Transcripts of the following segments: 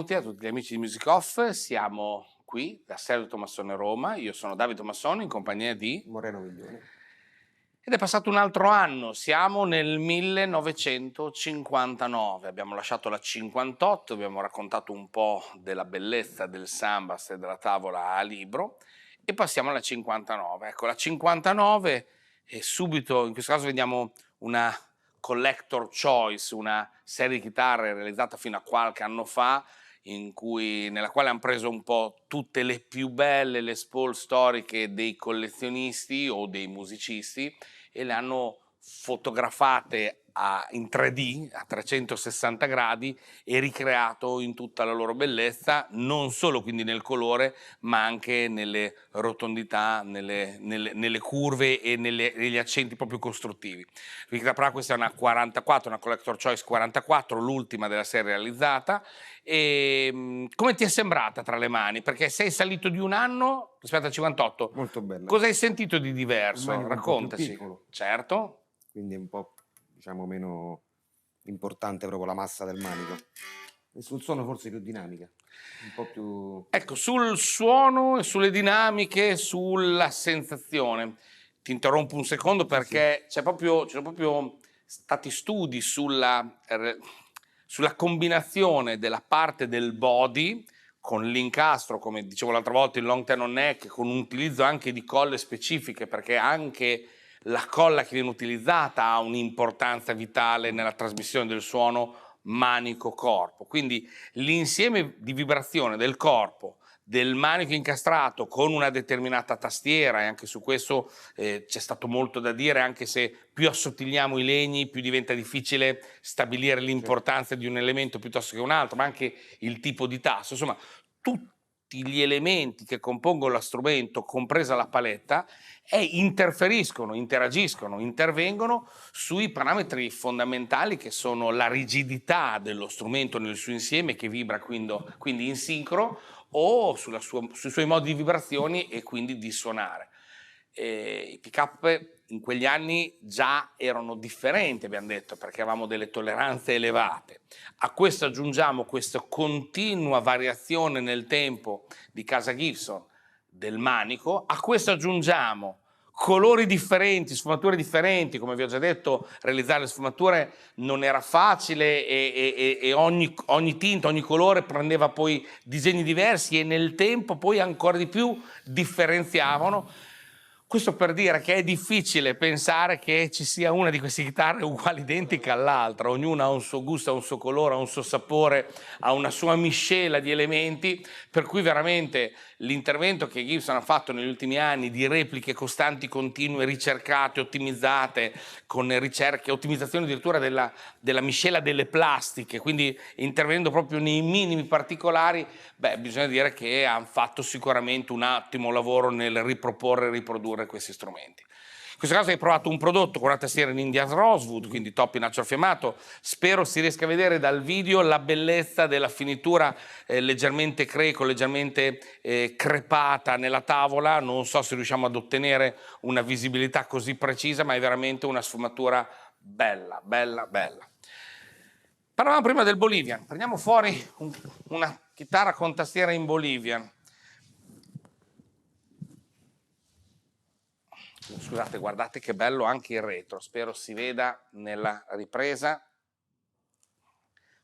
benvenuti a tutti gli amici di Music Off. Siamo qui da Sergio Tomassone Roma, io sono Davide Tomassone in compagnia di Moreno Miglioni. Ed è passato un altro anno, siamo nel 1959, abbiamo lasciato la 58, abbiamo raccontato un po' della bellezza del Sambas e della tavola a libro e passiamo alla 59. Ecco, la 59 è subito, in questo caso vediamo una collector choice, una serie di chitarre realizzata fino a qualche anno fa, nella quale hanno preso un po' tutte le più belle Les Paul storiche dei collezionisti o dei musicisti e le hanno fotografate in 3D a 360 gradi e ricreato in tutta la loro bellezza, non solo quindi nel colore ma anche nelle rotondità, nelle curve e negli accenti proprio costruttivi. Questa è una 44, una Collector Choice 44, l'ultima della serie realizzata. E come ti è sembrata tra le mani? Perché sei salito di un anno rispetto al 58. Molto bella. Cosa hai sentito di diverso? Un manico Raccontaci. un po' più piccolo. Certo. Quindi è un po', diciamo, meno importante proprio la massa del manico. E sul suono forse più dinamica, un po' più... Ecco, sul suono e sulle dinamiche, sulla sensazione. Ti interrompo un secondo perché ci sono proprio stati studi sulla combinazione della parte del body con l'incastro, come dicevo l'altra volta, il long tenor neck, con un utilizzo anche di colle specifiche, perché anche la colla che viene utilizzata ha un'importanza vitale nella trasmissione del suono manico-corpo. Quindi l'insieme di vibrazione del corpo, del manico incastrato con una determinata tastiera, e anche su questo c'è stato molto da dire, anche se più assottigliamo i legni più diventa difficile stabilire l'importanza di un elemento piuttosto che un altro, ma anche il tipo di tasto, insomma tutti gli elementi che compongono lo strumento, compresa la paletta, interferiscono, interagiscono, intervengono sui parametri fondamentali che sono la rigidità dello strumento nel suo insieme che vibra quindi in sincro o sui suoi modi di vibrazioni e quindi di suonare. I pick-up in quegli anni già erano differenti, abbiamo detto, perché avevamo delle tolleranze elevate. A questo aggiungiamo questa continua variazione nel tempo di casa Gibson del manico, a questo aggiungiamo colori differenti, sfumature differenti, come vi ho già detto, realizzare le sfumature non era facile e ogni tinta, ogni colore prendeva poi disegni diversi e nel tempo poi ancora di più differenziavano. Questo per dire che è difficile pensare che ci sia una di queste chitarre uguale, identica all'altra, ognuna ha un suo gusto, ha un suo colore, ha un suo sapore, ha una sua miscela di elementi, per cui veramente l'intervento che Gibson ha fatto negli ultimi anni di repliche costanti, continue, ricercate, ottimizzate, con ricerche, ottimizzazione addirittura della miscela delle plastiche, quindi intervenendo proprio nei minimi particolari, bisogna dire che hanno fatto sicuramente un ottimo lavoro nel riproporre e riprodurre questi strumenti. In questo caso hai provato un prodotto con una tastiera in Indian Rosewood, quindi top in acciaio fiammato. Spero si riesca a vedere dal video la bellezza della finitura leggermente creco, leggermente crepata nella tavola. Non so se riusciamo ad ottenere una visibilità così precisa, ma è veramente una sfumatura bella, bella, bella. Parlavamo prima del Bolivian, prendiamo fuori una chitarra con tastiera in Bolivian. Scusate, guardate che bello anche il retro, spero si veda nella ripresa.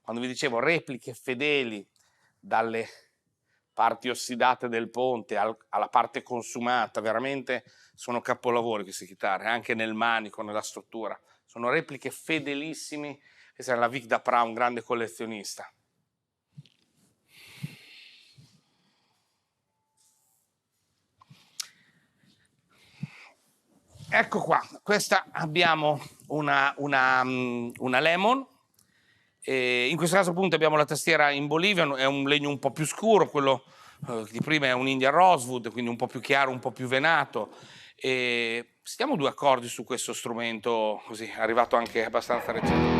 Quando vi dicevo repliche fedeli dalle parti ossidate del ponte alla parte consumata, veramente sono capolavori queste chitarre, anche nel manico, nella struttura. Sono repliche fedelissime. Questa è la Vic Daprat, un grande collezionista. Ecco qua, questa abbiamo una Lemon, in questo caso appunto abbiamo la tastiera in Bolivian, è un legno un po' più scuro, quello di prima è un Indian Rosewood, quindi un po' più chiaro, un po' più venato. Sentiamo due accordi su questo strumento, così, arrivato anche abbastanza recente.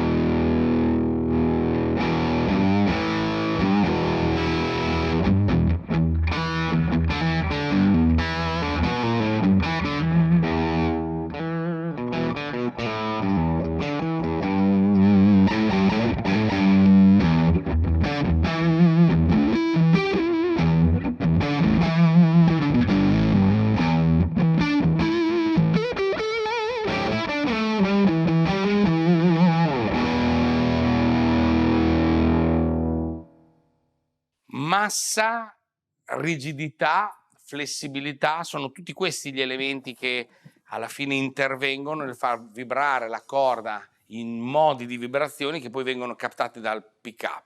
massa, rigidità, flessibilità, sono tutti questi gli elementi che alla fine intervengono nel far vibrare la corda in modi di vibrazioni che poi vengono captati dal pick-up.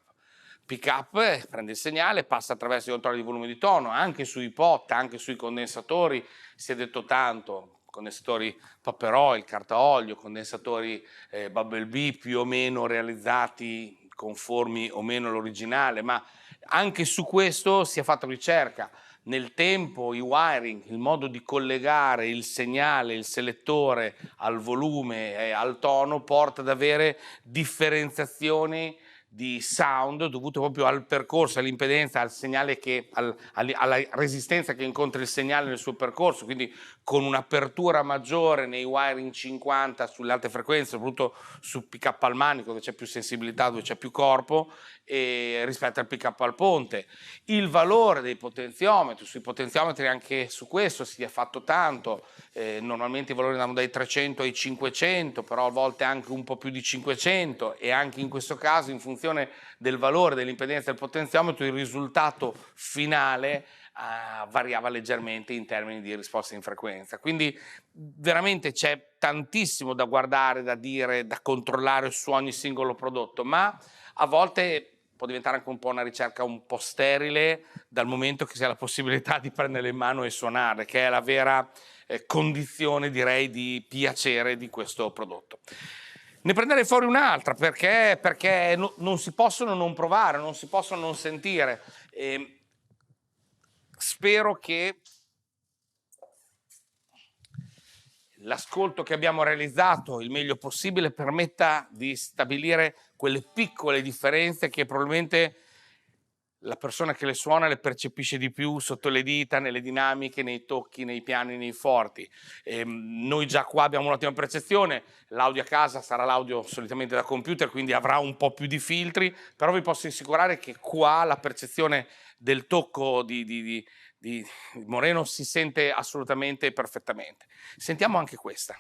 Pick-up prende il segnale, passa attraverso i controlli di volume di tono, anche sui pot, anche sui condensatori, si è detto tanto, condensatori Popper Oil, carta olio, condensatori Bubble Bee più o meno realizzati conformi o meno all'originale, ma anche su questo si è fatta ricerca. Nel tempo i wiring, il modo di collegare il segnale, il selettore al volume e al tono porta ad avere differenziazioni di sound dovute proprio al percorso, all'impedenza, al segnale alla resistenza che incontra il segnale nel suo percorso, quindi con un'apertura maggiore nei wiring 50 sulle alte frequenze, soprattutto su pick-up al manico dove c'è più sensibilità, dove c'è più corpo, rispetto al pick-up al ponte. Il valore dei potenziometri, sui potenziometri anche su questo si è fatto tanto, normalmente i valori andavano dai 300 ai 500, però a volte anche un po' più di 500, e anche in questo caso in funzione del valore dell'impedenza del potenziometro il risultato finale variava leggermente in termini di risposta in frequenza. Quindi veramente c'è tantissimo da guardare, da dire, da controllare su ogni singolo prodotto, ma a volte può diventare anche un po' una ricerca un po' sterile, dal momento che si ha la possibilità di prenderle in mano e suonare, che è la vera condizione, direi, di piacere di questo prodotto. Ne prenderei fuori un'altra perché non si possono non provare, non si possono non sentire. Spero che l'ascolto che abbiamo realizzato il meglio possibile permetta di stabilire quelle piccole differenze che probabilmente la persona che le suona le percepisce di più sotto le dita, nelle dinamiche, nei tocchi, nei piani, nei forti. Noi già qua abbiamo un'ottima percezione, l'audio a casa sarà l'audio solitamente da computer, quindi avrà un po' più di filtri, però vi posso assicurare che qua la percezione del tocco di Moreno si sente assolutamente e perfettamente. Sentiamo anche questa.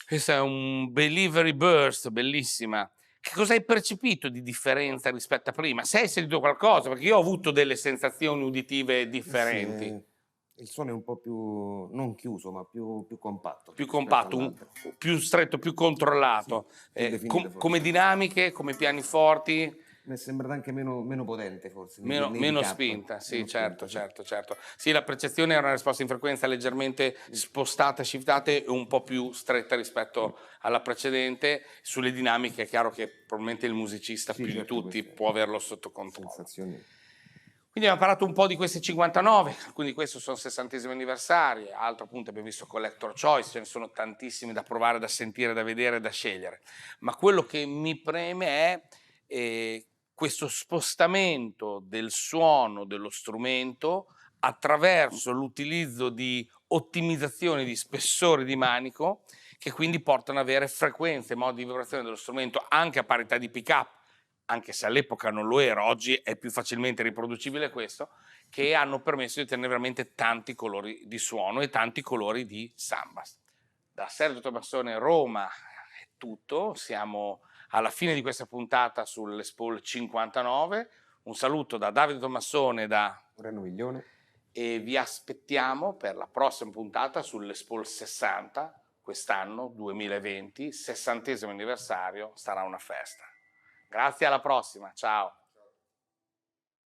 Questo è un Delivery Burst, bellissima. Che cosa hai percepito di differenza rispetto a prima? Se hai sentito qualcosa, perché io ho avuto delle sensazioni uditive differenti. Sì, il suono è un po' più, non chiuso, ma più compatto. Più rispetto compatto, all'altro. più stretto, più controllato. Sì, più definito forse. Come dinamiche, come piani forti, Mi è sembrata anche meno potente forse, nei meno recap. spinta. Sì, Meno certo, spinta, sì. certo. Sì, la percezione era una risposta in frequenza leggermente spostata, shiftata e un po' più stretta rispetto alla precedente. Sulle dinamiche è chiaro che probabilmente il musicista Sì, più di certo, tutti queste può averlo sotto controllo. sensazioni. Quindi abbiamo parlato un po' di questi 59, alcuni di questi sono 60esimi anniversari, altro appunto abbiamo visto Collector Choice, ce ne sono tantissimi da provare, da sentire, da vedere, da scegliere. Ma quello che mi preme è questo spostamento del suono dello strumento attraverso l'utilizzo di ottimizzazioni di spessore di manico che quindi portano ad avere frequenze, modi di vibrazione dello strumento anche a parità di pick-up, anche se all'epoca non lo era, oggi è più facilmente riproducibile questo, che hanno permesso di ottenere veramente tanti colori di suono e tanti colori di sambas. Da Sergio Tomassone Roma è tutto, siamo alla fine di questa puntata sull'Expo 59, un saluto da Davide Tomassone e da Moreno Miglione. e vi aspettiamo per la prossima puntata sull'Expo 60, quest'anno 2020, 60° anniversario, sarà una festa. Grazie, alla prossima, ciao!